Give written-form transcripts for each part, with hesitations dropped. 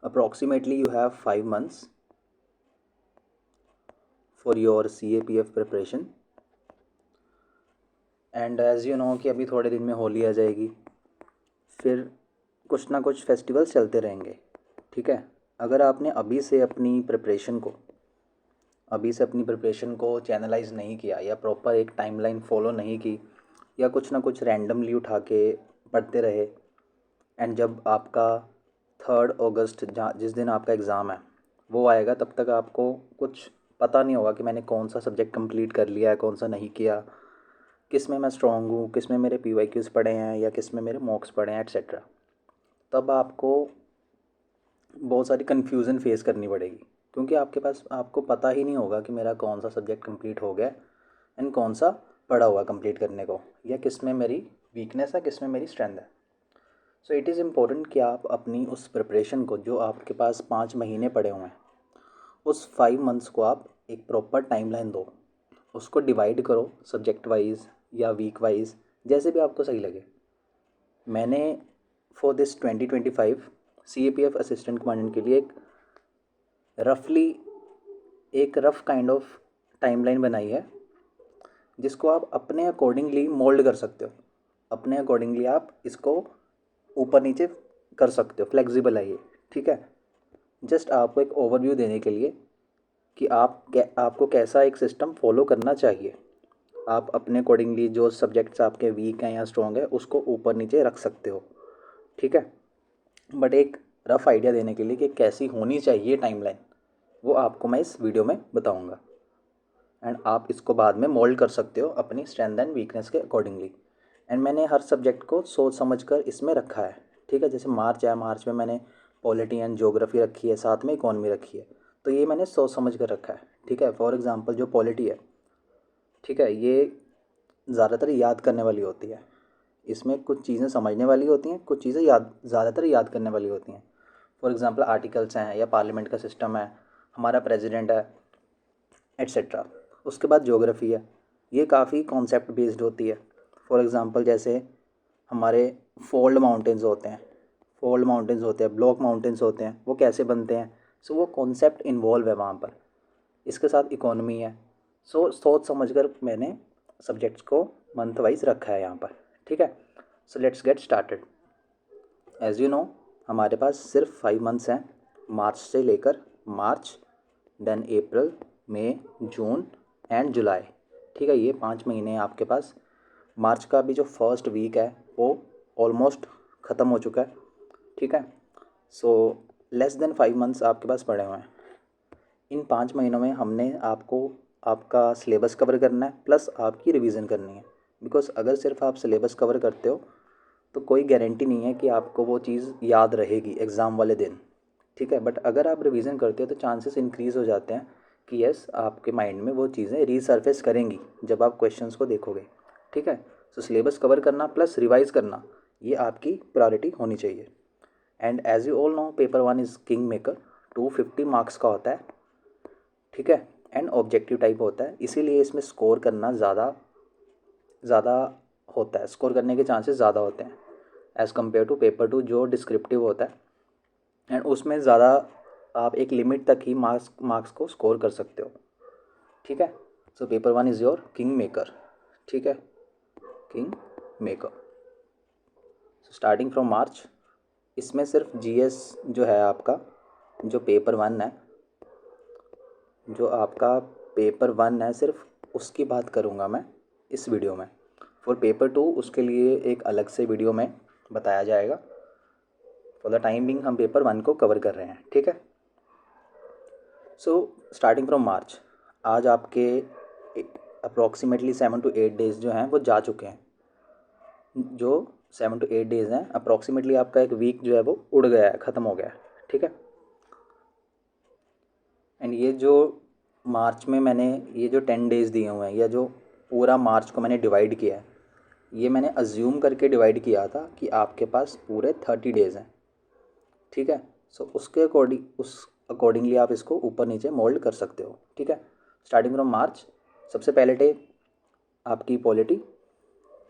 approximately you have 5 months for your CAPF preparation and as you know कि अभी थोड़े दिन में होली आ जाएगी, फिर कुछ ना कुछ फेस्टिवल्स चलते रहेंगे। ठीक है, अगर आपने अभी से अपनी प्रिपरेशन को चैनलाइज नहीं किया या प्रॉपर एक टाइमलाइन फॉलो नहीं की या कुछ ना कुछ रैंडमली उठा के पढ़ते रहे एंड जब आपका 3 अगस्त जहाँ जिस दिन आपका एग्ज़ाम है वो आएगा, तब तक आपको कुछ पता नहीं होगा कि मैंने कौन सा सब्जेक्ट कंप्लीट कर लिया है, कौन सा नहीं किया, किस में मैं स्ट्रॉन्ग हूँ, किस में मेरे PYQs पढ़े हैं या किस में मेरे मॉक्स पढ़े हैं एट्सेट्रा। तब आपको बहुत सारी कन्फ्यूज़न फेस करनी पड़ेगी क्योंकि आपको पता ही नहीं होगा कि मेरा कौन सा सब्जेक्ट कंप्लीट हो गया एंड कौन सा पड़ा हुआ कंप्लीट करने को, या किस में मेरी वीकनेस है, किस में मेरी स्ट्रेंथ है। सो इट इज़ इम्पोर्टेंट कि आप अपनी उस प्रिपरेशन को, जो आपके पास 5 महीने पड़े हुए हैं, उस 5 मंथ्स को आप एक प्रॉपर टाइमलाइन दो, उसको डिवाइड करो सब्जेक्ट वाइज या वीक वाइज, जैसे भी आपको सही लगे। मैंने for this 2025 CAPF assistant commandant के लिए एक रफ़ काइंड ऑफ टाइमलाइन बनाई है, जिसको आप अपने अकॉर्डिंगली मोल्ड कर सकते हो। अपने अकॉर्डिंगली आप इसको ऊपर नीचे कर सकते हो, फ्लेक्सिबल है ये। ठीक है, जस्ट आपको एक ओवरव्यू देने के लिए कि आपको कैसा एक सिस्टम फॉलो करना चाहिए। आप अपने अकॉर्डिंगली जो सब्जेक्ट्स आपके वीक हैं या स्ट्रॉन्ग है उसको ऊपर नीचे रख सकते हो। ठीक है, बट एक रफ़ आइडिया देने के लिए कि कैसी होनी चाहिए टाइमलाइन, वो आपको मैं इस वीडियो में बताऊंगा एंड आप इसको बाद में मोल्ड कर सकते हो अपनी स्ट्रेंथ एंड वीकनेस के अकॉर्डिंगली। एंड मैंने हर सब्जेक्ट को सोच समझ कर इसमें रखा है। ठीक है, जैसे मार्च है, मार्च में मैंने पॉलिटी एंड ज्योग्राफी रखी है, साथ में इकॉनमी रखी है, तो ये मैंने सोच समझ कर रखा है। ठीक है, फॉर एग्ज़ाम्पल जो पॉलिटी है, ठीक है, ये ज़्यादातर याद करने वाली होती है। इसमें कुछ चीज़ें समझने वाली होती हैं, कुछ चीज़ें ज़्यादातर याद करने वाली होती हैं। फॉर एग्ज़ाम्पल आर्टिकल्स हैं या पार्लियामेंट का सिस्टम है, हमारा प्रेसिडेंट है एट्सेट्रा। उसके बाद ज्योग्राफी है, ये काफ़ी कॉन्सेप्ट बेस्ड होती है। फॉर एग्ज़ाम्पल जैसे हमारे फोल्ड माउंटेन्स होते हैं, ब्लॉक माउंटेन्स होते हैं, वो कैसे बनते हैं, सो वो कॉन्सेप्ट इन्वॉल्व है वहाँ पर। इसके साथ इकोनॉमी है। सो सोच समझ कर मैंने सब्जेक्ट्स को मंथ वाइज रखा है यहाँ पर। ठीक है, so let's get started. As you know, हमारे पास सिर्फ 5 मंथ्स हैं, मार्च से लेकर मार्च, then April, May, June and जुलाई। ठीक है, ये 5 महीने हैं आपके पास। मार्च का भी जो फर्स्ट वीक है वो ऑलमोस्ट ख़त्म हो चुका है। ठीक है, सो लेस देन 5 मंथ्स आपके पास पड़े हुए हैं। इन 5 महीनों में हमने आपका सिलेबस कवर करना है, प्लस आपकी रिवीजन करनी है। बिकॉज अगर सिर्फ आप सिलेबस कवर करते हो तो कोई गारंटी नहीं है कि आपको वो चीज़ याद रहेगी एग्ज़ाम वाले दिन। ठीक है, बट अगर आप रिवीजन करते हो तो चांसेस इंक्रीज़ हो जाते हैं कि यस, आपके माइंड में वो चीज़ें रीसर्फेस करेंगी जब आप क्वेश्चंस को देखोगे। ठीक है, सो सिलेबस कवर करना प्लस रिवाइज करना, ये आपकी प्रायोरिटी होनी चाहिए। And as you all know, paper 1 is kingmaker. 250 marks का होता है। ठीक है, एंड ऑब्जेक्टिव टाइप होता है, इसीलिए इसमें स्कोर करना ज़्यादा होता है, स्कोर करने के चांसेस ज़्यादा होते हैं एज़ कम्पेयर टू पेपर 2 जो डिस्क्रिप्टिव होता है एंड उसमें ज़्यादा आप एक लिमिट तक ही मार्क्स को स्कोर कर सकते हो। ठीक है, so paper 1 is your king maker. ठीक है, king maker. So starting from March, इसमें सिर्फ GS जो है आपका, जो पेपर 1 है, जो आपका पेपर 1 है, सिर्फ उसकी बात करूँगा मैं इस वीडियो में। फॉर पेपर 2 उसके लिए एक अलग से वीडियो में बताया जाएगा। फॉर द टाइम बिंग हम पेपर 1 को कवर कर रहे हैं। ठीक है, सो स्टार्टिंग फ्रॉम मार्च, आज आपके अप्रॉक्सीमेटली 7 to 8 डेज़ जो हैं वो जा चुके हैं। जो 7 to 8 डेज़ हैं, अप्रॉक्सीमेटली आपका एक वीक जो है वो उड़ गया है, ख़त्म हो गया है। ठीक है, एंड ये जो मार्च में मैंने ये जो 10 डेज़ दिए हुए हैं या जो पूरा मार्च को मैंने डिवाइड किया है, ये मैंने अज्यूम करके डिवाइड किया था कि आपके पास पूरे 30 डेज़ हैं। ठीक है, सो उस अकॉर्डिंगली आप इसको ऊपर नीचे मोल्ड कर सकते हो। ठीक है, स्टार्टिंग फ्रॉम मार्च, सबसे पहले डे आपकी पॉलिटी,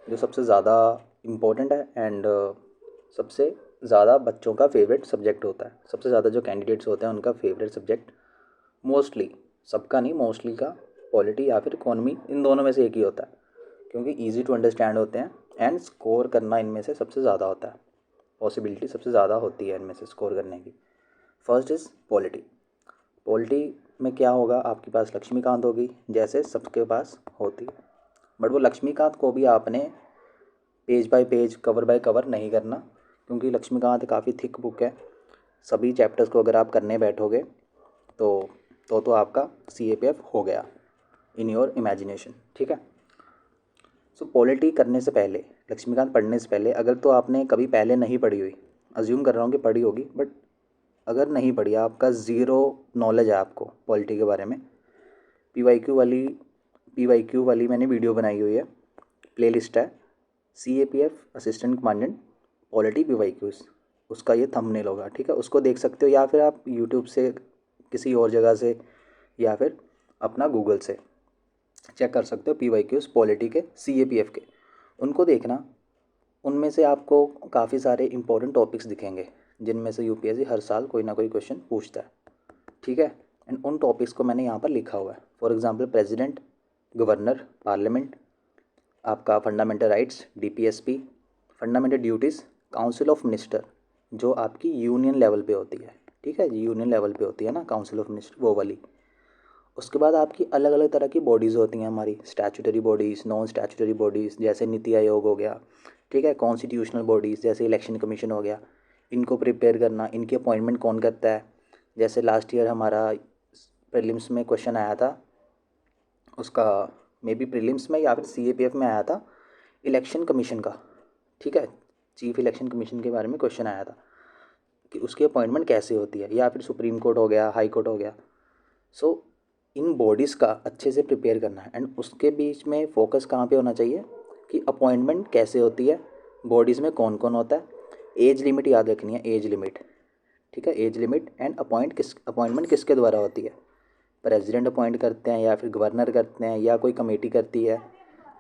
जो सबसे ज़्यादा इम्पोर्टेंट है एंड सबसे ज़्यादा बच्चों का फेवरेट सब्जेक्ट होता है। सबसे ज़्यादा जो कैंडिडेट्स होते हैं उनका फेवरेट सब्जेक्ट मोस्टली, सबका नहीं, मोस्टली का पॉलिटी या फिर इकोनॉमी, इन दोनों में से एक ही होता है, क्योंकि ईजी टू अंडरस्टैंड होते हैं एंड स्कोर करना इनमें से सबसे ज़्यादा होता है, पॉसिबिलिटी सबसे ज़्यादा होती है इनमें से स्कोर करने की। First is polity. पॉलिटी में क्या होगा, आपके पास लक्ष्मीकांत होगी जैसे सबके पास होती है, बट वो लक्ष्मीकांत को भी आपने page bye page cover by cover नहीं करना, क्योंकि लक्ष्मीकांत काफ़ी थिक बुक है। सभी चैप्टर्स को अगर आप करने बैठोगे तो आपका CAPF हो गया इन योर इमेजिनेशन, ठीक है। सो पॉलिटी करने से पहले, लक्ष्मीकांत पढ़ने से पहले, अगर तो आपने कभी पहले नहीं पढ़ी हुई, अज्यूम कर रहा हूँ कि पढ़ी होगी, बट अगर नहीं पढ़ी, आपका ज़ीरो नॉलेज है आपको पॉलिटी के बारे में, PYQ वाली मैंने वीडियो बनाई हुई है, प्लेलिस्ट है, CAPF assistant commandant polity PYQs, उसका ये थंबनेल होगा, ठीक है। उसको देख सकते हो, या फिर आप यूट्यूब से, किसी और जगह से, या फिर अपना गूगल से चेक कर सकते हो PYQs पॉलिटी के, CAPF के, उनको देखना। उनमें से आपको काफ़ी सारे इंपॉर्टेंट टॉपिक्स दिखेंगे जिनमें से UPSC हर साल कोई ना कोई क्वेश्चन पूछता है, ठीक है। एंड उन टॉपिक्स को मैंने यहाँ पर लिखा हुआ है। For example president, governor, parliament, आपका fundamental rights, DPSP, fundamental duties, council of minister, जो आपकी यूनियन लेवल पे होती है, ठीक है, यूनियन लेवल पे होती है ना काउंसिल ऑफ मिनिस्टर, वो वाली। उसके बाद आपकी अलग अलग तरह की बॉडीज़ होती हैं हमारी, statutory bodies, non statutory bodies, जैसे नीति आयोग हो गया, ठीक है, कॉन्स्टिट्यूशनल बॉडीज़ जैसे इलेक्शन कमीशन हो गया, इनको प्रिपेयर करना, इनकी अपॉइंटमेंट कौन करता है। जैसे लास्ट ईयर हमारा प्रीलिम्स में क्वेश्चन आया था, उसका मे बी प्रीलिम्स में या फिर CAPF में आया था, इलेक्शन कमीशन का, ठीक है, चीफ इलेक्शन कमीशन के बारे में क्वेश्चन आया था कि उसकी अपॉइंटमेंट कैसे होती है, या फिर सुप्रीम कोर्ट हो गया, हाई कोर्ट हो गया। सो इन बॉडीज़ का अच्छे से प्रिपेयर करना है, एंड उसके बीच में फोकस कहाँ पे होना चाहिए कि अपॉइंटमेंट कैसे होती है, बॉडीज़ में कौन कौन होता है, एज लिमिट याद रखनी है, एज लिमिट, ठीक है, एज लिमिट, एंड अपॉइंटमेंट किसके द्वारा होती है, प्रेसिडेंट अपॉइंट करते हैं या फिर गवर्नर करते हैं या कोई कमेटी करती है,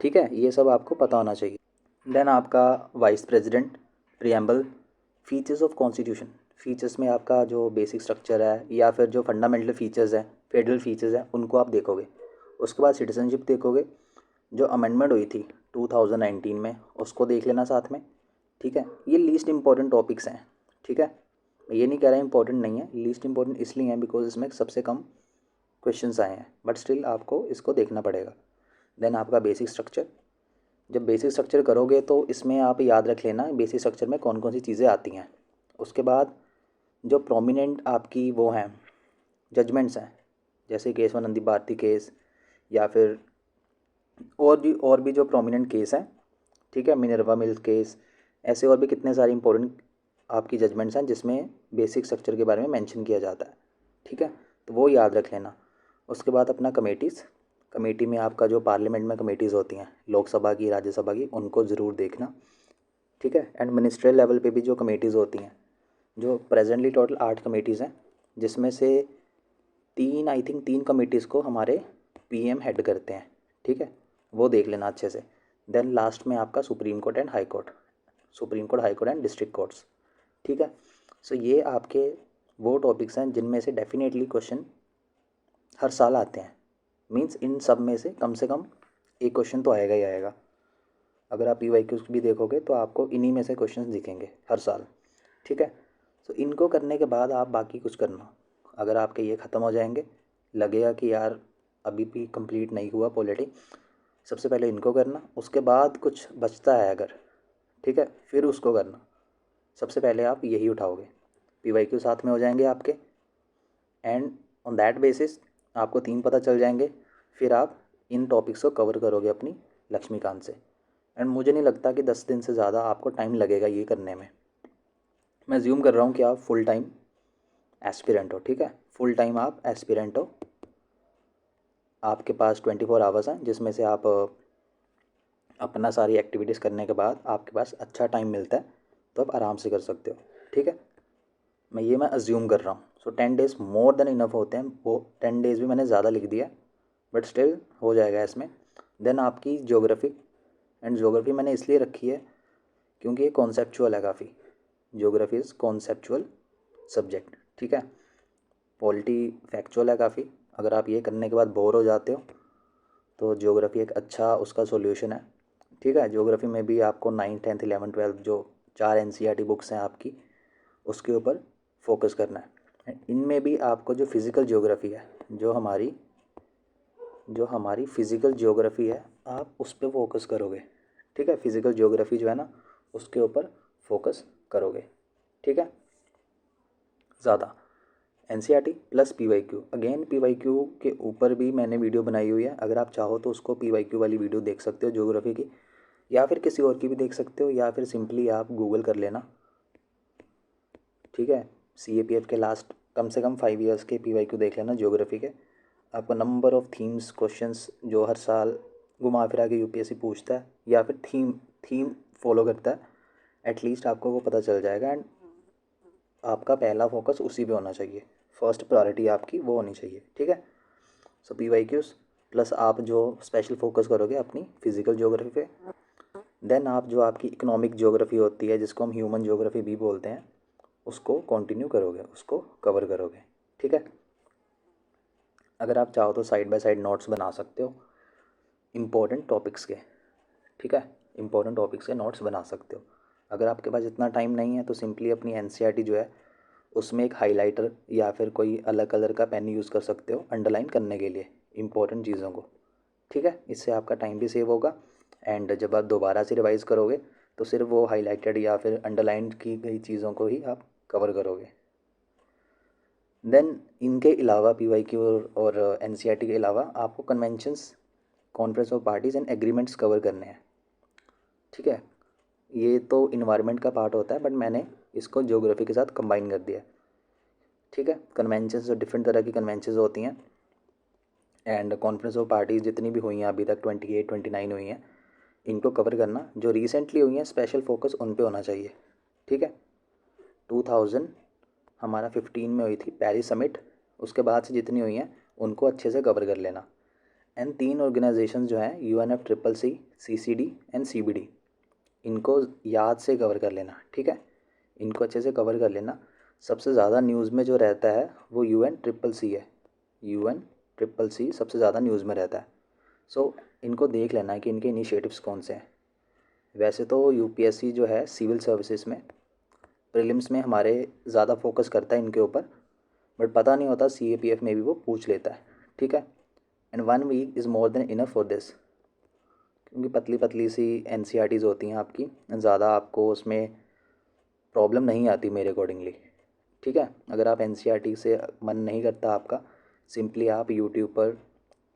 ठीक है, ये सब आपको पता होना चाहिए। देन आपका vice president, preamble, features of constitution, features में आपका जो बेसिक स्ट्रक्चर है या फिर जो फंडामेंटल फीचर्स हैं, फेडरल फीचर्स हैं, उनको आप देखोगे। उसके बाद सिटीजनशिप देखोगे, जो अमेंडमेंट हुई थी 2019 में, उसको देख लेना साथ में, ठीक है। ये लीस्ट इंपॉर्टेंट टॉपिक्स हैं, ठीक है। मैं ये नहीं कह रहा इंपॉर्टेंट नहीं है, लीस्ट इंपॉर्टेंट इसलिए हैं बिकॉज इसमें सबसे कम क्वेश्चंस आए हैं, बट स्टिल आपको इसको देखना पड़ेगा। देन आपका बेसिक स्ट्रक्चर, जब बेसिक स्ट्रक्चर करोगे तो इसमें आप याद रख लेना बेसिक स्ट्रक्चर में कौन कौन सी चीज़ें आती हैं। उसके बाद जो प्रोमिनेंट आपकी वो हैं जजमेंट्स हैं, जैसे केशवानंदी भारती केस, या फिर और भी जो प्रोमिनेंट केस हैं, ठीक है, मिनर्वा मिल्स केस, ऐसे और भी कितने सारे इंपॉर्टेंट आपकी जजमेंट्स हैं जिसमें बेसिक स्ट्रक्चर के बारे में मेंशन किया जाता है, ठीक है, तो वो याद रख लेना। उसके बाद अपना कमेटीज़, कमेटी में आपका जो पार्लियामेंट में कमेटीज़ होती हैं, लोकसभा की, राज्यसभा की, उनको ज़रूर देखना, ठीक है। एंड मिनिस्ट्रियल लेवल पे भी जो कमेटीज़ होती हैं, जो प्रेजेंटली टोटल 8 कमेटीज़ हैं, जिसमें से 3, आई थिंक 3 कमेटीज़ को हमारे PM हेड करते हैं, ठीक है, वो देख लेना अच्छे से। देन लास्ट में आपका supreme court and high court, supreme court, high court and district courts, ठीक है। सो ये आपके वो टॉपिक्स हैं जिनमें से डेफिनेटली क्वेश्चन हर साल आते हैं, मीन्स इन सब में से कम एक क्वेश्चन तो आएगा ही आएगा। अगर आप PYQs भी देखोगे तो आपको इन्हीं में से क्वेश्चंस दिखेंगे हर साल, ठीक है। तो इनको करने के बाद आप बाकी कुछ करना। अगर आपके ये ख़त्म हो जाएंगे, लगेगा कि यार अभी भी कंप्लीट नहीं हुआ पॉलिटी, सबसे पहले इनको करना, उसके बाद कुछ बचता है अगर, ठीक है, फिर उसको करना। सबसे पहले आप यही उठाओगे, PYQ साथ में हो जाएंगे आपके, एंड ऑन दैट बेसिस आपको 3 पता चल जाएंगे, फिर आप इन टॉपिक्स को कवर करोगे अपनी लक्ष्मीकांत से। एंड मुझे नहीं लगता कि 10 दिन से ज़्यादा आपको टाइम लगेगा ये करने में। मैं ज्यूम कर रहा हूँ कि आप फुल टाइम एस्पिरेंट हो, ठीक है, फुल टाइम आप एस्पिरेंट हो, आपके पास 24 आवर्स हैं जिसमें से आप अपना सारी एक्टिविटीज़ करने के बाद आपके पास अच्छा टाइम मिलता है, तो आप आराम से कर सकते हो, ठीक है। मैं अज्यूम कर रहा हूँ। सो 10 डेज़ मोर देन इनफ होते हैं, वो 10 डेज़ भी मैंने ज़्यादा लिख दिया, बट स्टिल हो जाएगा इसमें। देन आपकी ज्योग्राफी, एंड ज्योग्राफी मैंने इसलिए रखी है क्योंकि ये कॉन्सेप्चुअल है काफ़ी। ज्योग्राफी इज़ कॉन्सेप्चुअल सब्जेक्ट, ठीक है। पॉलिटी फैक्चुअल है काफ़ी, अगर आप ये करने के बाद बोर हो जाते हो तो ज्योग्राफी एक अच्छा उसका सॉल्यूशन है, ठीक है। ज्योग्राफी में भी आपको 9th 10th 11th 12th जो 4 NCERT बुक्स हैं आपकी, उसके ऊपर फोकस करना है। इनमें भी आपको जो फिज़िकल ज्योग्राफी है, जो हमारी फ़िज़िकल ज्योग्राफी है, आप उस पर फोकस करोगे, ठीक है। फिज़िकल ज्योग्राफी जो है ना, उसके ऊपर फोकस करोगे, ठीक है। ज़्यादा NCERT plus PYQ, again PYQ के ऊपर भी मैंने वीडियो बनाई हुई है, अगर आप चाहो तो उसको PYQ वाली वीडियो देख सकते हो ज्योग्राफी की, या फिर किसी और की भी देख सकते हो, या फिर सिंपली आप गूगल कर लेना, ठीक है। CAPF के लास्ट कम से कम 5 ईयर्स के PYQ देख लेना ज्योग्राफी के, आपको नंबर ऑफ़ थीम्स क्वेश्चंस जो हर साल घुमा फिरा के UPSC पूछता है, या फिर थीम फॉलो करता है, एटलीस्ट आपको वो पता चल जाएगा। एंड आपका पहला फोकस उसी पे होना चाहिए, फर्स्ट प्रायोरिटी आपकी वो होनी चाहिए, ठीक है। सो PYQs प्लस आप जो स्पेशल फोकस करोगे अपनी फिज़िकल ज्योग्राफी पे, देन आप जो आपकी इकोनॉमिक ज्योग्राफी होती है, जिसको हम ह्यूमन ज्योग्राफी भी बोलते हैं, उसको कंटिन्यू करोगे, उसको कवर करोगे, ठीक है। अगर आप चाहो तो साइड बाय साइड नोट्स बना सकते हो इम्पोर्टेंट टॉपिक्स के, ठीक है। इंपॉर्टेंट टॉपिक्स के नोट्स बना सकते हो। अगर आपके पास इतना टाइम नहीं है तो सिंपली अपनी NCERT जो है उसमें एक हाइलाइटर या फिर कोई अलग कलर का पेन यूज़ कर सकते हो अंडरलाइन करने के लिए इंपॉर्टेंट चीज़ों को, ठीक है। इससे आपका टाइम भी सेव होगा, एंड जब आप दोबारा से रिवाइज़ करोगे तो सिर्फ वो हाईलाइटेड या फिर अंडरलाइन की गई चीज़ों को ही आप कवर करोगे। देन इनके अलावा PYQ और NCERT के अलावा आपको conventions, conference of parties and agreements cover करने हैं, ठीक है। ये तो इन्वायरमेंट का पार्ट होता है, बट मैंने इसको ज्योग्राफी के साथ कंबाइन कर दिया है, ठीक है। कन्वेंशंस जो डिफरेंट तरह की कन्वेंशंस होती हैं, एंड कॉन्फ्रेंस ऑफ पार्टीज़ जितनी भी हुई हैं अभी तक 28 29 हुई हैं, इनको कवर करना। जो रिसेंटली हुई हैं स्पेशल फोकस उन पे होना चाहिए, ठीक है। 2000 हमारा 15 में हुई थी पेरिस समिट, उसके बाद से जितनी हुई हैं उनको अच्छे से कवर कर लेना। एंड 3 ऑर्गेनाइजेशन जो हैं UNFCCC, CCD एंड CBD, इनको याद से कवर कर लेना, ठीक है। इनको अच्छे से कवर कर लेना। सबसे ज़्यादा न्यूज़ में जो रहता है वो UNCCC है, UNCCC सबसे ज़्यादा न्यूज़ में रहता है। सो इनको देख लेना है कि इनके इनिशिएटिव्स कौन से हैं। वैसे तो UPSC जो है सिविल सर्विसेज में प्रीलिम्स में हमारे ज़्यादा फोकस करता है इनके ऊपर, बट पता नहीं होता CAPF में भी वो पूछ लेता है, ठीक है। And 1 week is more than enough for this, क्योंकि पतली पतली सी NCERTs होती हैं आपकी, ज़्यादा आपको उसमें प्रॉब्लम नहीं आती मेरे अकॉर्डिंगली, ठीक है। अगर आप NCERT से मन नहीं करता आपका, सिंपली आप यूट्यूब पर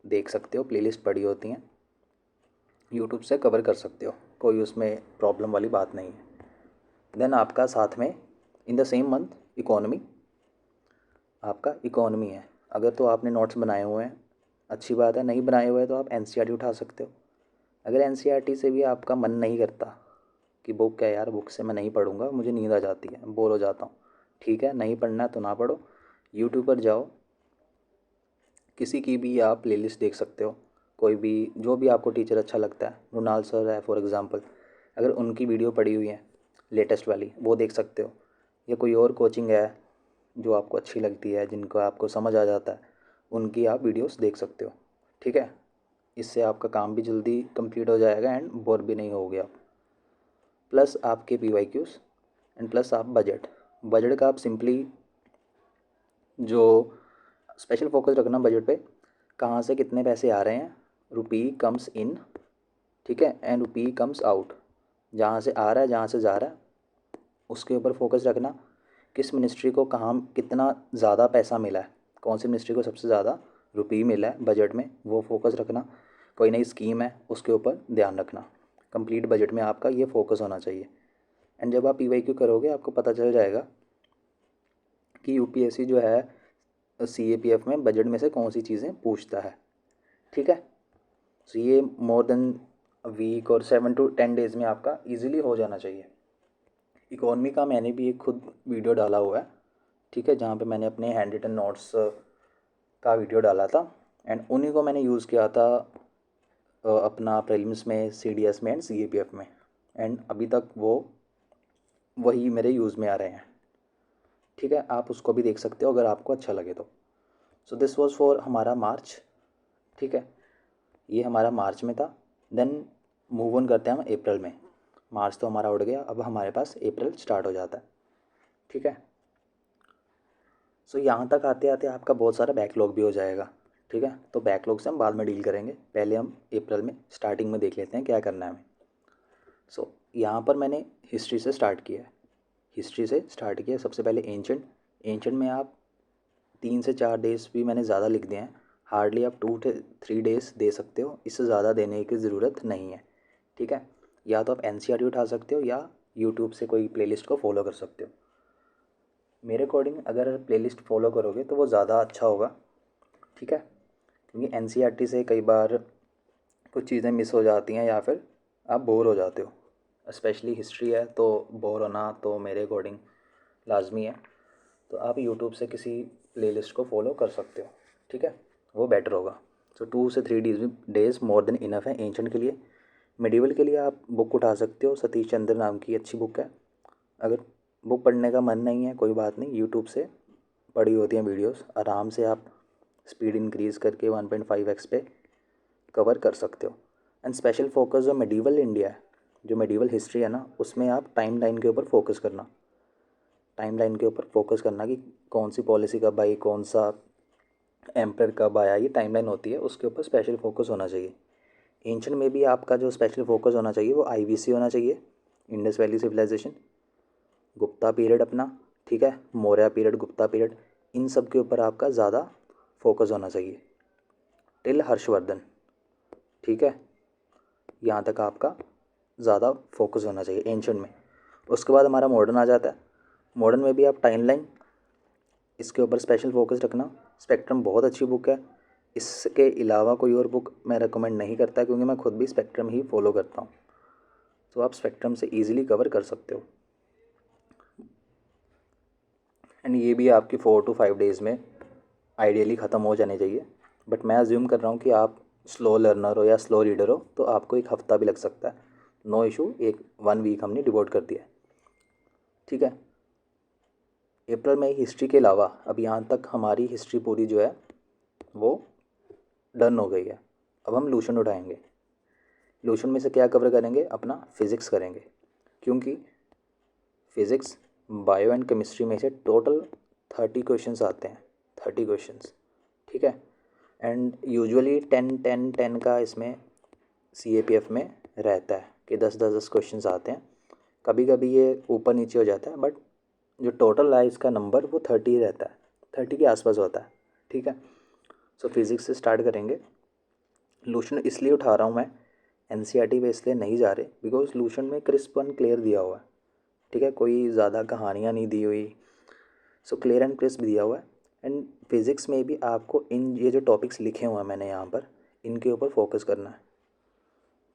देख सकते हो, प्लेलिस्ट पड़ी होती हैं, यूट्यूब से कवर कर सकते हो, कोई उसमें प्रॉब्लम वाली बात नहीं है। देन आपका साथ में इन द सेम मंथ इकोनॉमी, आपका इकोनॉमी है। अगर तो आपने नोट्स बनाए हुए हैं अच्छी बात है, नहीं बनाए हुए तो आप NCERT उठा सकते हो। अगर NCERT से भी आपका मन नहीं करता कि बुक क्या यार, बुक से मैं नहीं पढ़ूंगा, मुझे नींद आ जाती है, बोर हो जाता हूँ, ठीक है, नहीं पढ़ना है तो ना पढ़ो। यूट्यूब पर जाओ, किसी की भी आप प्लेलिस्ट देख सकते हो, कोई भी जो भी आपको टीचर अच्छा लगता है, मृणाल सर है फॉर एग्ज़ाम्पल, अगर उनकी वीडियो पड़ी हुई है लेटेस्ट वाली वो देख सकते हो, या कोई और कोचिंग है जो आपको अच्छी लगती है, जिनको आपको समझ आ जाता है, उनकी आप वीडियोस देख सकते हो, ठीक है। इससे आपका काम भी जल्दी कंप्लीट हो जाएगा एंड बोर भी नहीं होगे आप। प्लस आपके PYQs एंड प्लस आप बजट का आप सिंपली जो स्पेशल फोकस रखना बजट पे, कहाँ से कितने पैसे आ रहे हैं, रुपी कम्स इन, ठीक है, एंड रुपी कम्स आउट, जहाँ से आ रहा है जहाँ से जा रहा है उसके ऊपर फोकस रखना। किस मिनिस्ट्री को कहाँ कितना ज़्यादा पैसा मिला है, कौन सी मिनिस्ट्री को सबसे ज़्यादा रुपये मिला है बजट में, वो फोकस रखना। कोई नई स्कीम है उसके ऊपर ध्यान रखना। कंप्लीट बजट में आपका ये फोकस होना चाहिए। एंड जब आप PYQ करोगे आपको पता चल जाएगा कि UPSC जो है CAPF में बजट में से कौन सी चीज़ें पूछता है, ठीक है। सो ये मोर देन वीक और 7 to 10 डेज़ में आपका इजीली हो जाना चाहिए। इकोनॉमी का मैंने भी एक खुद वीडियो डाला हुआ है, ठीक है, जहाँ पे मैंने अपने हैंड रिटन नोट्स का वीडियो डाला था, एंड उन्हीं को मैंने यूज़ किया था अपना प्रीलिम्स में, CDS में एंड CAPF में, एंड अभी तक वो वही मेरे यूज़ में आ रहे हैं। ठीक है, आप उसको भी देख सकते हो अगर आपको अच्छा लगे तो। सो दिस वॉज फॉर हमारा मार्च। ठीक है, ये हमारा मार्च में था। देन मूव ऑन करते हैं हम अप्रैल में। मार्च तो हमारा उड़ गया, अब हमारे पास अप्रैल स्टार्ट हो जाता है। ठीक है, सो यहाँ तक आते आते आपका बहुत सारा बैकलॉग भी हो जाएगा। ठीक है, तो बैकलॉग से हम बाद में डील करेंगे, पहले हम अप्रैल में स्टार्टिंग में देख लेते हैं क्या करना है हमें। सो यहाँ पर मैंने हिस्ट्री से स्टार्ट किया है। हिस्ट्री से स्टार्ट किया सबसे पहले एंशंट। एंशंट में आप 3 से 4 डेज भी मैंने ज़्यादा लिख दिए हैं। हार्डली आप 2 से 3 डेज दे सकते हो, इससे ज़्यादा देने की ज़रूरत नहीं है। ठीक है, या तो आप एनसीईआरटी उठा सकते हो या यूट्यूब से कोई प्लेलिस्ट को फॉलो कर सकते हो। मेरे अकॉर्डिंग अगर प्लेलिस्ट फॉलो करोगे तो वो ज़्यादा अच्छा होगा। ठीक है, क्योंकि एनसीईआरटी से कई बार कुछ चीज़ें मिस हो जाती हैं या फिर आप बोर हो जाते हो। स्पेशली हिस्ट्री है तो बोर होना तो मेरे अकॉर्डिंग लाजमी है। तो आप यूट्यूब से किसी प्लेलिस्ट को फॉलो कर सकते हो। ठीक है, वो बेटर होगा। सो 2 से 3 डेज मोर देन इनफ है एंशंट के लिए। मिडिवल के लिए आप बुक उठा सकते हो, सतीश चंद्र नाम की अच्छी बुक है। अगर बुक पढ़ने का मन नहीं है कोई बात नहीं, यूट्यूब से पढ़ी होती हैं वीडियोस, आराम से आप स्पीड इंक्रीज़ करके 1.5x पे कवर कर सकते हो। एंड स्पेशल फोकस जो मेडिवल इंडिया है, जो मेडिवल हिस्ट्री है ना, उसमें आप टाइम लाइन के ऊपर फोकस करना। टाइम लाइन के ऊपर फोकस करना कि कौन सी पॉलिसी कब आई, कौन सा एम्पर कब आया, ये टाइम लाइन होती है, उसके ऊपर स्पेशल फोकस होना चाहिए। एंशंट में भी आपका जो स्पेशल फोकस होना चाहिए वो आईवीसी होना चाहिए, Indus valley civilisation, Gupta period अपना। ठीक है, मौर्य पीरियड, गुप्ता पीरियड, इन सब के ऊपर आपका ज़्यादा फोकस होना चाहिए टिल हर्षवर्धन। ठीक है, यहाँ तक आपका ज़्यादा फोकस होना चाहिए एंशंट में। उसके बाद हमारा मॉडर्न आ जाता है। मॉडर्न में भी आप टाइम लाइन इसके ऊपर स्पेशल फोकस रखना। स्पेक्ट्रम बहुत अच्छी बुक है, इसके अलावा कोई और बुक मैं रेकमेंड नहीं करता क्योंकि मैं खुद भी स्पेक्ट्रम ही फॉलो करता हूँ। तो आप स्पेक्ट्रम से ईजिली कवर कर सकते हो। एंड ये भी आपकी 4 to 5 डेज़ में आइडियली ख़त्म हो जाने चाहिए। बट मैं अज्यूम कर रहा हूँ कि आप स्लो लर्नर हो या स्लो रीडर हो तो आपको एक हफ़्ता भी लग सकता है। नो इशू, 1 वीक हमने डिवोट कर दिया है। ठीक है, अप्रैल में हिस्ट्री के अलावा अब यहाँ तक हमारी हिस्ट्री पूरी जो है वो डन हो गई है। अब हम लूशन उठाएंगे। लूशन में से क्या कवर करेंगे, अपना फिज़िक्स करेंगे, क्योंकि फिज़िक्स, बायो एंड केमिस्ट्री में से टोटल 30 क्वेश्चंस आते हैं। 30 क्वेश्चंस। ठीक है, एंड यूजुअली 10 10 10 का इसमें CAPF में रहता है कि 10 10 10 क्वेश्चंस आते हैं। कभी कभी ये ऊपर नीचे हो जाता है, बट जो टोटल है इसका नंबर वो 30 रहता है, 30 के आसपास होता है। ठीक है, सो फिज़िक्स से स्टार्ट करेंगे। लूशन इसलिए उठा रहा हूँ मैं, NCERT पे इसलिए नहीं जा रहे बिकॉज लूशन में क्रिस्प एंड क्लियर दिया हुआ है। ठीक है, कोई ज़्यादा कहानियाँ नहीं दी हुई, सो क्लियर एंड क्रिस्प दिया हुआ है। एंड फिज़िक्स में भी आपको इन ये जो टॉपिक्स लिखे हुए हैं मैंने यहाँ पर, इनके ऊपर फोकस करना है।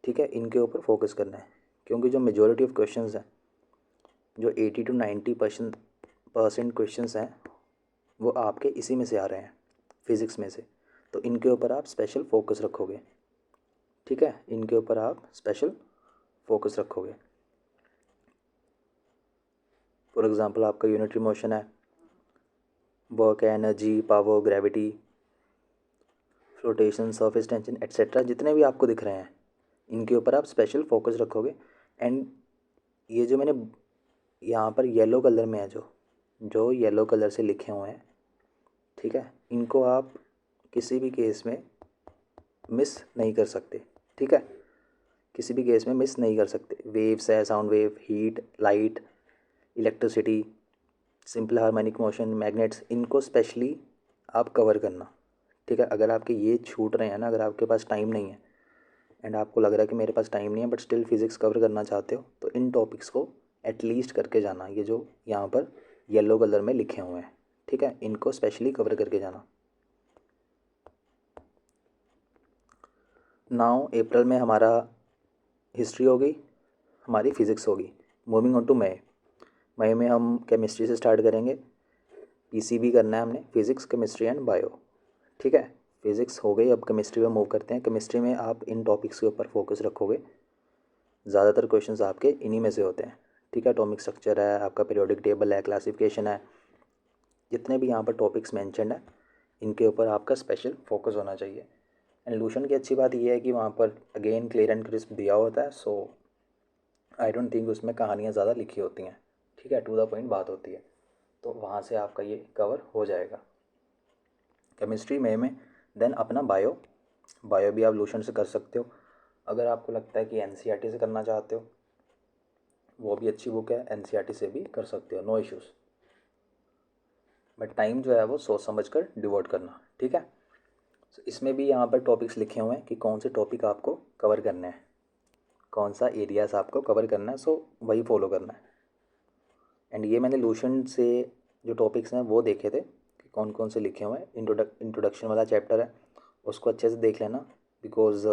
ठीक है, इनके ऊपर फोकस करना है, क्योंकि जो मेजॉरिटी ऑफ क्वेश्चंस हैं, जो 80 to 90% क्वेश्चंस हैं वो आपके इसी में से आ रहे हैं, फिज़िक्स में से। तो इनके ऊपर आप स्पेशल फोकस रखोगे। ठीक है, इनके ऊपर आप स्पेशल फोकस रखोगे। फॉर एग्ज़ाम्पल आपका यूनिटरी मोशन है, work, energy, power, gravity, flotation, surface tension etcetera, जितने भी आपको दिख रहे हैं इनके ऊपर आप स्पेशल फोकस रखोगे। एंड ये जो मैंने यहाँ पर येलो कलर में है, जो जो येलो कलर से लिखे हुए हैं, ठीक है, इनको आप किसी भी केस में मिस नहीं कर सकते। ठीक है, किसी भी केस में मिस नहीं कर सकते। वेव्स है, sound wave, heat, light, electricity, simple harmonic motion, magnets, इनको स्पेशली आप कवर करना। ठीक है, अगर आपके ये छूट रहे हैं ना, अगर आपके पास टाइम नहीं है एंड आपको लग रहा है कि मेरे पास टाइम नहीं है बट स्टिल फिज़िक्स कवर करना चाहते हो, तो इन टॉपिक्स को एटलीस्ट करके जाना। ये जो यहाँ पर येलो कलर में लिखे हुए हैं, ठीक है, इनको स्पेशली कवर करके जाना। नाउ अप्रैल में हमारा हिस्ट्री हो गई, हमारी फिज़िक्स होगी। मूविंग ऑन टू मई। मई में हम केमिस्ट्री से स्टार्ट करेंगे। PCB करना है हमने, फिज़िक्स, केमिस्ट्री एंड बायो। ठीक है, फिज़िक्स हो गई, अब केमिस्ट्री में मूव करते हैं। केमिस्ट्री में आप इन टॉपिक्स के ऊपर फोकस रखोगे, ज़्यादातर क्वेश्चंस आपके इन्हीं में से होते हैं। ठीक है, एटॉमिक स्ट्रक्चर है, आपका पीरियोडिक टेबल है, क्लासिफिकेशन है, जितने भी यहाँ पर टॉपिक्स मेंशन्ड है इनके ऊपर आपका स्पेशल फोकस होना चाहिए। एंड लूशन की अच्छी बात यह है कि वहाँ पर अगेन क्लियर एंड क्रिस्प दिया होता है, सो आई डोंट थिंक उसमें कहानियाँ ज़्यादा लिखी होती हैं, ठीक है, टू द पॉइंट बात होती है, तो वहाँ से आपका ये कवर हो जाएगा केमिस्ट्री में। देन अपना बायो भी आप लूशन से कर सकते हो। अगर आपको लगता है कि एनसीईआरटी से करना चाहते हो, वो भी अच्छी बुक है, एनसीईआरटी से भी कर सकते हो, नो इश्यूज़, बट टाइम जो है वो सोच समझ कर डिवोट करना, ठीक है। तो इसमें भी यहाँ पर टॉपिक्स लिखे हुए हैं कि कौन से टॉपिक आपको कवर करने हैं, कौन सा एरियाज़ आपको कवर करना है, सो वही फॉलो करना है। एंड ये मैंने लूशन से जो टॉपिक्स हैं वो देखे थे कि कौन कौन से लिखे हुए हैं। इंट्रोडक्शन वाला चैप्टर है, उसको अच्छे से देख लेना, बिकॉज़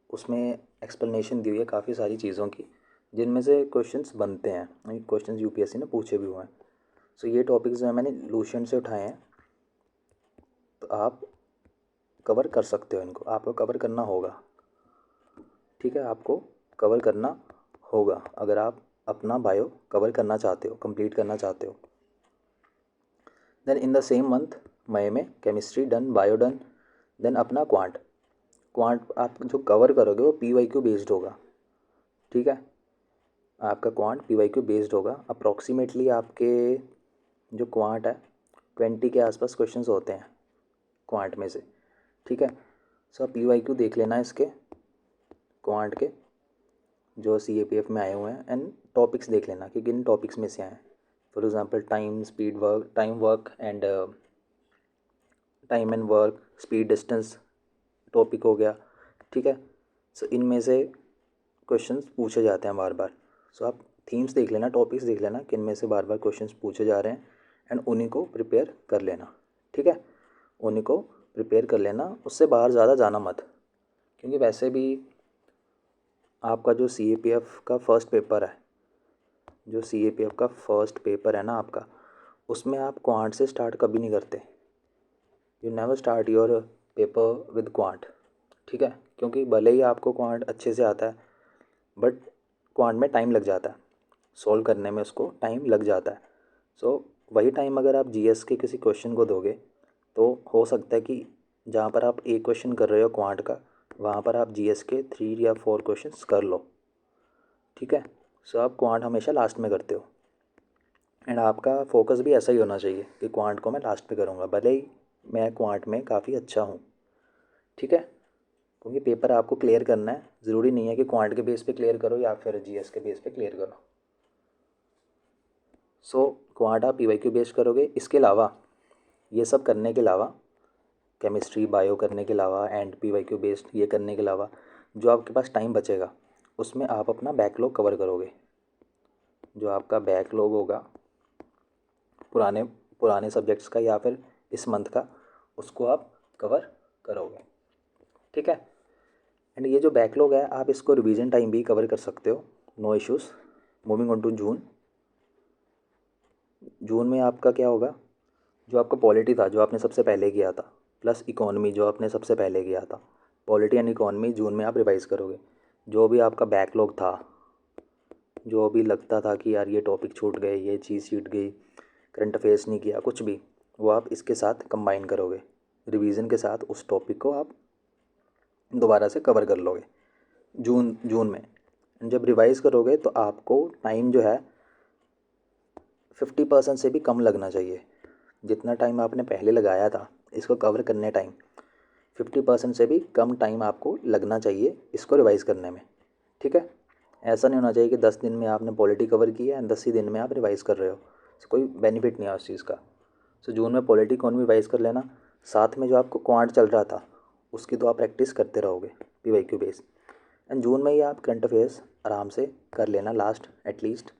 उसमें एक्सप्लेनेशन दी हुई है काफ़ी सारी चीज़ों की, जिनमें से क्वेश्चंस बनते हैं, क्वेश्चंस यूपीएससी ने पूछे भी हुए हैं। सो ये टॉपिक्स जो है मैंने लूशन से उठाए हैं, तो आप कवर कर सकते हो, इनको आपको कवर करना होगा, ठीक है, आपको कवर करना होगा अगर आप अपना बायो कवर करना चाहते हो, कंप्लीट करना चाहते हो। Then in the same month मई में chemistry done, bio done, then अपना क्वांट आप जो कवर करोगे वो पीवाईक्यू बेस्ड होगा, ठीक है, आपका क्वांट पीवाईक्यू बेस्ड होगा। अप्रॉक्सीमेटली आपके जो क्वांट है 20 के आसपास क्वेश्चंस होते हैं क्वांट में से, ठीक है। सो आप पीवाईक्यू देख लेना इसके क्वांट के जो सीएपीएफ में आए हुए हैं, एंड टॉपिक्स देख लेना कि किन टॉपिक्स में से आए हैं। For example time and work, speed distance topic हो गया, ठीक है। सो इनमें से क्वेश्चंस पूछे जाते हैं बार बार। सो आप थीम्स देख लेना, टॉपिक्स देख लेना किन में से बार बार क्वेश्चंस पूछे जा रहे हैं, एंड उन्हीं को प्रिपेयर कर लेना, ठीक है, उन्हीं को प्रिपेयर कर लेना, उससे बाहर ज़्यादा जाना मत, क्योंकि वैसे भी आपका जो सीएपीएफ का फर्स्ट पेपर है ना आपका, उसमें आप क्वांट से स्टार्ट कभी नहीं करते। You never start your paper with quant, ठीक है, क्योंकि भले ही आपको क्वांट अच्छे से आता है, बट क्वांट में टाइम लग जाता है, सॉल्व करने में उसको टाइम लग जाता है। सो वही टाइम अगर आप जीएस के किसी क्वेश्चन को दोगे, तो हो सकता है कि जहाँ पर आप एक क्वेश्चन कर रहे हो क्वांट का, वहाँ पर आप जीएस के 3 या 4 क्वेश्चंस कर लो, ठीक है। सो आप क्वांट हमेशा लास्ट में करते हो, एंड आपका फोकस भी ऐसा ही होना चाहिए कि क्वांट को मैं लास्ट पे करूँगा, भले ही मैं क्वांट में काफ़ी अच्छा हूँ, ठीक है, क्योंकि पेपर आपको क्लियर करना है, ज़रूरी नहीं है कि क्वांट के बेस पे क्लियर करो या फिर जीएस के बेस पे क्लियर करो। सो क्वांट आप पीवाईक्यू बेस्ड करोगे। इसके अलावा ये सब करने के अलावा, केमिस्ट्री बायो करने के अलावा एंड पीवाईक्यू बेस्ड ये करने के अलावा, जो आपके पास टाइम बचेगा उसमें आप अपना बैकलॉग कवर करोगे। जो आपका बैकलॉग होगा पुराने पुराने सब्जेक्ट्स का या फिर इस मंथ का, उसको आप कवर करोगे, ठीक है। एंड ये जो बैकलॉग है आप इसको रिवीजन टाइम भी कवर कर सकते हो, no issues. Moving on to June में आपका क्या होगा, जो आपका पॉलिटी था जो आपने सबसे पहले किया था, प्लस इकोनॉमी जो आपने सबसे पहले किया था, पॉलिटी एंड इकोनॉमी जून में आप रिवाइज़ करोगे। जो भी आपका बैकलॉग था, जो भी लगता था कि यार ये टॉपिक छूट गए, ये चीज़ छूट गई, करंट अफेयर्स नहीं किया, कुछ भी, वो आप इसके साथ कंबाइन करोगे, रिवीजन के साथ उस टॉपिक को आप दोबारा से कवर कर लोगे जून में। जब रिवाइज़ करोगे तो आपको टाइम जो है 50% से भी कम लगना चाहिए। जितना टाइम आपने पहले लगाया था इसको कवर करने टाइम, 50% से भी कम टाइम आपको लगना चाहिए इसको रिवाइज़ करने में, ठीक है। ऐसा नहीं होना चाहिए कि 10 दिन में आपने पॉलिटी कवर की है एंड 10 ही दिन में आप रिवाइज़ कर रहे हो, तो कोई बेनिफिट नहीं है उस चीज़ का। सो जून में पॉलिटी इकोनॉमी रिवाइज़ कर लेना, साथ में जो आपको क्वांट चल रहा था उसकी तो आप प्रैक्टिस करते रहोगे पीवाईक्यू बेस। एंड जून में ही आप करंट अफेयर्स आराम से कर लेना, लास्ट एटलीस्ट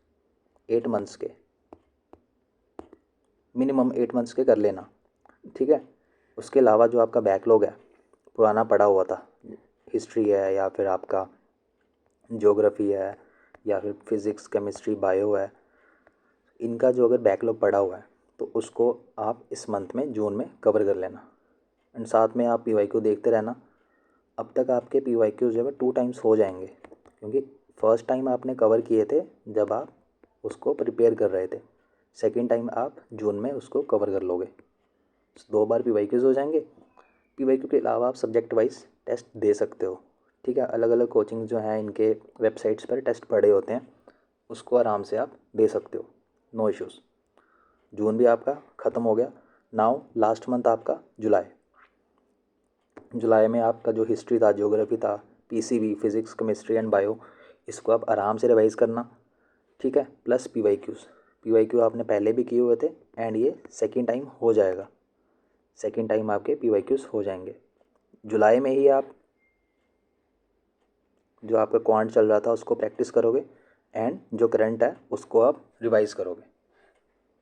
8 मंथ्स के, मिनिमम 8 मंथ्स के कर लेना, ठीक है। उसके अलावा जो आपका बैकलॉग है पुराना पड़ा हुआ था, हिस्ट्री है या फिर आपका ज्योग्राफी है या फिर फिज़िक्स केमिस्ट्री बायो है, इनका जो अगर बैकलॉग पड़ा हुआ है तो उसको आप इस मंथ में जून में कवर कर लेना। एंड साथ में आप पीवाईक्यू देखते रहना, अब तक आपके पीवाईक्यू जो है 2 टाइम्स हो जाएंगे, क्योंकि फर्स्ट टाइम आपने कवर किए थे जब आप उसको प्रिपेयर कर रहे थे, सेकेंड टाइम आप जून में उसको कवर कर लोगे। 2 बार PYQs हो जाएंगे। PYQ के अलावा आप सब्जेक्ट वाइज टेस्ट दे सकते हो, ठीक है। अलग अलग कोचिंग जो हैं इनके वेबसाइट्स पर टेस्ट पड़े होते हैं, उसको आराम से आप दे सकते हो, नो इश्यूज़। जून भी आपका ख़त्म हो गया। नाउ लास्ट मंथ आपका जुलाई में आपका जो हिस्ट्री था, ज्योग्राफी था, PCB physics chemistry and bio, इसको आप आराम से रिवाइज़ करना, ठीक है। प्लस PYQ आपने पहले भी किए हुए थे एंड ये सेकेंड टाइम हो जाएगा, सेकेंड टाइम आपके PYQs हो जाएंगे। जुलाई में ही आप जो आपका क्वांट चल रहा था उसको प्रैक्टिस करोगे एंड जो करंट है उसको आप रिवाइज़ करोगे,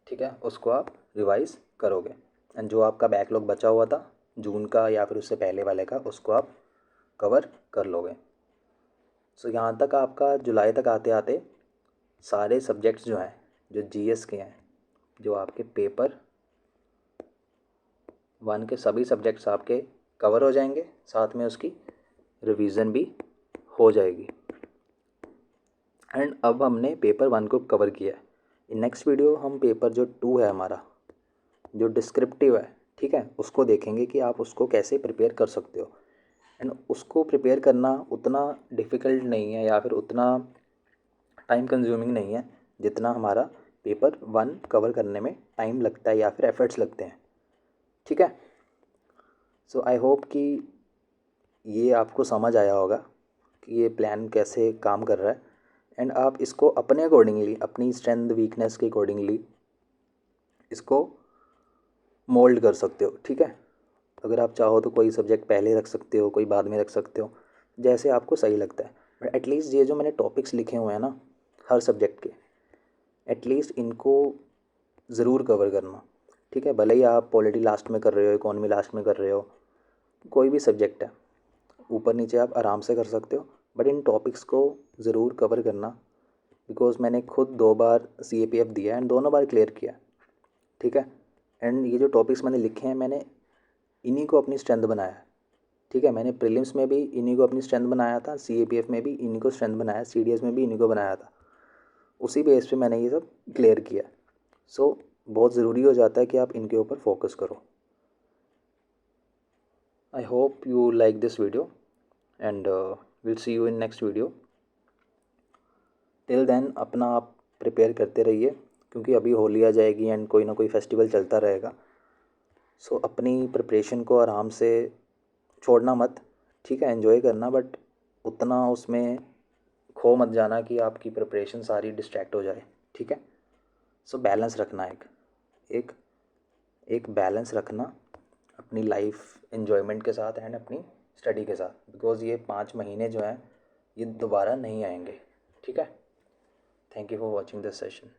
ठीक है, उसको आप रिवाइज़ करोगे। एंड जो आपका बैकलॉग बचा हुआ था जून का या फिर उससे पहले वाले का, उसको आप कवर कर लोगे। सो यहाँ तक आपका जुलाई तक आते आते सारे सब्जेक्ट्स जो हैं, जो GS के हैं, जो आपके पेपर 1 के सभी सब्जेक्ट्स आपके कवर हो जाएंगे, साथ में उसकी रिवीजन भी हो जाएगी। एंड अब हमने पेपर 1 को कवर किया है। इन नेक्स्ट वीडियो हम पेपर जो 2 है हमारा, जो डिस्क्रिप्टिव है, ठीक है, उसको देखेंगे कि आप उसको कैसे प्रिपेयर कर सकते हो। एंड उसको प्रिपेयर करना उतना डिफ़िकल्ट नहीं है या फिर उतना टाइम कंज्यूमिंग नहीं है जितना हमारा पेपर 1 कवर करने में टाइम लगता है या फिर एफर्ट्स लगते हैं, ठीक है। सो आई होप कि ये आपको समझ आया होगा कि ये प्लान कैसे काम कर रहा है। एंड आप इसको अपने अकॉर्डिंगली, अपनी स्ट्रेंथ वीकनेस के अकॉर्डिंगली इसको मोल्ड कर सकते हो, ठीक है। अगर आप चाहो तो कोई सब्जेक्ट पहले रख सकते हो, कोई बाद में रख सकते हो, जैसे आपको सही लगता है। बट एटलीस्ट ये जो मैंने टॉपिक्स लिखे हुए हैं ना हर सब्जेक्ट के, एटलीस्ट इनको ज़रूर कवर करना, ठीक है। भले ही आप पॉलिटी लास्ट में कर रहे हो, इकोनॉमी लास्ट में कर रहे हो, कोई भी सब्जेक्ट है, ऊपर नीचे आप आराम से कर सकते हो, बट इन टॉपिक्स को ज़रूर कवर करना। बिकॉज मैंने खुद 2 बार CAPF दिया है एंड दोनों बार क्लियर किया, ठीक है। एंड ये जो टॉपिक्स मैंने लिखे हैं, मैंने इन्हीं को अपनी स्ट्रेंथ बनाया है, ठीक है। मैंने प्रीलिम्स में भी इन्हीं को अपनी स्ट्रेंथ बनाया था, CAPF में भी इन्हीं को स्ट्रेंथ बनाया, CDS में भी इन्हीं को बनाया था, उसी बेस पे मैंने ये सब क्लियर किया। सो बहुत ज़रूरी हो जाता है कि आप इनके ऊपर फोकस करो। I hope you like this video and will see you in next video. Till then अपना आप प्रिपेयर करते रहिए, क्योंकि अभी होली आ जाएगी एंड कोई ना कोई फेस्टिवल चलता रहेगा। सो अपनी प्रिपरेशन को आराम से छोड़ना मत, ठीक है, एंजॉय करना, बट उतना उसमें खो मत जाना कि आपकी प्रिपरेशन सारी डिस्ट्रैक्ट हो जाए, ठीक है। सो बैलेंस रखना, एक एक बैलेंस रखना अपनी लाइफ एन्जॉयमेंट के साथ एंड अपनी स्टडी के साथ, बिकॉज़ ये 5 महीने जो हैं ये दोबारा नहीं आएंगे, ठीक है। Thank you for watching this session.